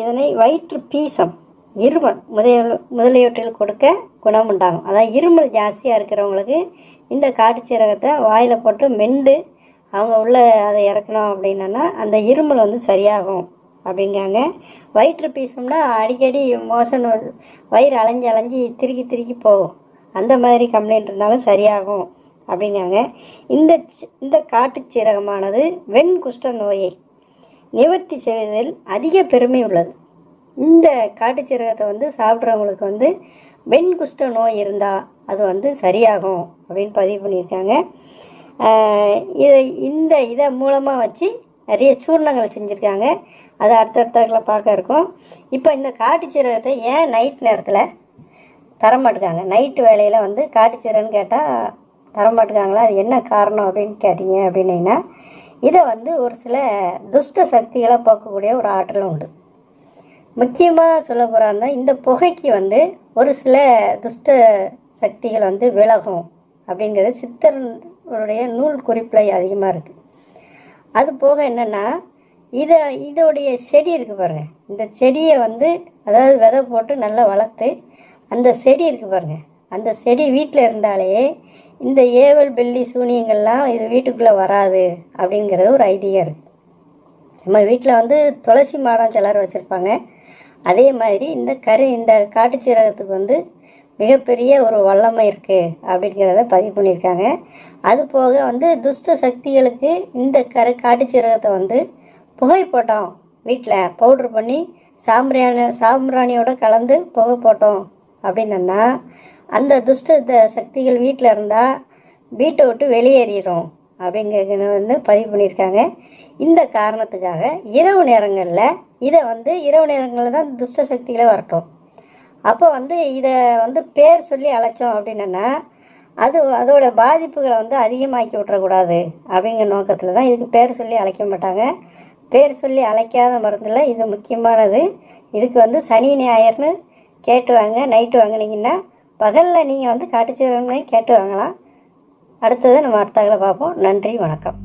இதனை வயிற்று பீசம், இருமல் முதலியவற்றில் கொடுக்க குணம் உண்டாகும். அதாவது இருமல் ஜாஸ்தியாக இருக்கிறவங்களுக்கு இந்த காட்டு சீரகத்தை வாயில் போட்டு மெண்டு அவங்க உள்ளே அதை இறக்கணும் அப்படின்னா அந்த இருமல் வந்து சரியாகும் அப்படிங்காங்க. வயிற்று பீசம்னா அடிக்கடி மோசன் வயிறு அலைஞ்சி திருக்கி போகும், அந்த மாதிரி கம்ப்ளைண்ட் இருந்தாலும் சரியாகும் அப்படிங்காங்க. இந்த காட்டு சீரகமானது வெண் குஷ்ட நோயை நிவர்த்தி செய்வதில் அதிக பெருமை உள்ளது. இந்த காட்டு சீரகத்தை வந்து சாப்பிட்றவங்களுக்கு வந்து வெண் குஷ்ட நோய் இருந்தால் அது வந்து சரியாகும் அப்படின்னு பதிவு பண்ணியிருக்காங்க. இதை மூலமாக வச்சு நிறைய சூர்ணங்கள் செஞ்சுருக்காங்க. அதை அடுத்தடுத்தல பார்க்க இருக்கும். இப்போ இந்த காட்டு சீரகத்தை ஏன் நைட் நேரத்தில் தரமாட்டுக்காங்க, நைட்டு வேலையில் வந்து காட்டு சீரகம்னு கேட்டால் தரமாட்டுக்காங்களா, அது என்ன காரணம் அப்படின்னு கேட்டீங்க அப்படின்னா, இதை வந்து ஒரு சில துஷ்ட சக்திகளை போக்கக்கூடிய ஒரு ஆற்றலும் உண்டு. முக்கியமாக சொல்ல போகிறாருந்தா இந்த புகைக்கு வந்து ஒரு சில துஷ்ட சக்திகள் வந்து விலகும் அப்படிங்கிறது சித்தருடைய நூல் குறிப்பில் அதிகமாக இருக்குது. அது போக என்னென்னா இதோடைய செடி இருக்குது பாருங்கள், இந்த செடியை வந்து அதாவது விதை போட்டு நல்லா வளர்த்து அந்த செடி இருக்குது பாருங்கள், அந்த செடி வீட்டில் இருந்தாலே இந்த ஏவல் பில்லி சூனியங்கள்லாம் இது வீட்டுக்குள்ளே வராது அப்படிங்கிறது ஒரு ஐதீகம் இருக்குது. நம்ம வீட்டில் வந்து துளசி மாடம் சிலர் வச்சுருப்பாங்க. அதே மாதிரி இந்த காட்டு சீரகத்துக்கு வந்து மிகப்பெரிய ஒரு வல்லமை இருக்குது அப்படிங்கிறத பதிவு பண்ணியிருக்காங்க. அது போக வந்து துஷ்ட சக்திகளுக்கு இந்த காட்டு சீரகத்தை வந்து புகை போட்டோம், வீட்டில் பவுட்ரு பண்ணி சாம்பிராணியோட கலந்து புகை போட்டோம் அப்படின்னா அந்த துஷ்ட சக்திகள் வீட்டில் இருந்தால் வீட்டை விட்டு வெளியேறிடும் அப்படிங்கிறது வந்து பதிவு பண்ணியிருக்காங்க. இந்த காரணத்துக்காக இரவு நேரங்களில் இரவு நேரங்களில் தான் துஷ்ட சக்திகளே வரட்டும். அப்போ வந்து இதை வந்து பேர் சொல்லி அழைச்சோம் அப்படின்னா அதோட பாதிப்புகளை வந்து அதிகமாக்கி விட்றக்கூடாது அப்படிங்கிற நோக்கத்தில் தான் இதுக்கு பேர் சொல்லி அழைக்க மாட்டாங்க. பேர் சொல்லி அழைக்காத மருந்தில் இது முக்கியமானது. இதுக்கு வந்து சனி ஞாயிறுன்னு கேட்டு வாங்க. நைட்டு வாங்கினீங்கன்னா பகலில் நீங்கள் வந்து காட்டு சீரகம்னு கேட்டு வாங்கலாம். அடுத்தது நம்ம அடுத்தாக்களை பார்ப்போம். நன்றி, வணக்கம்.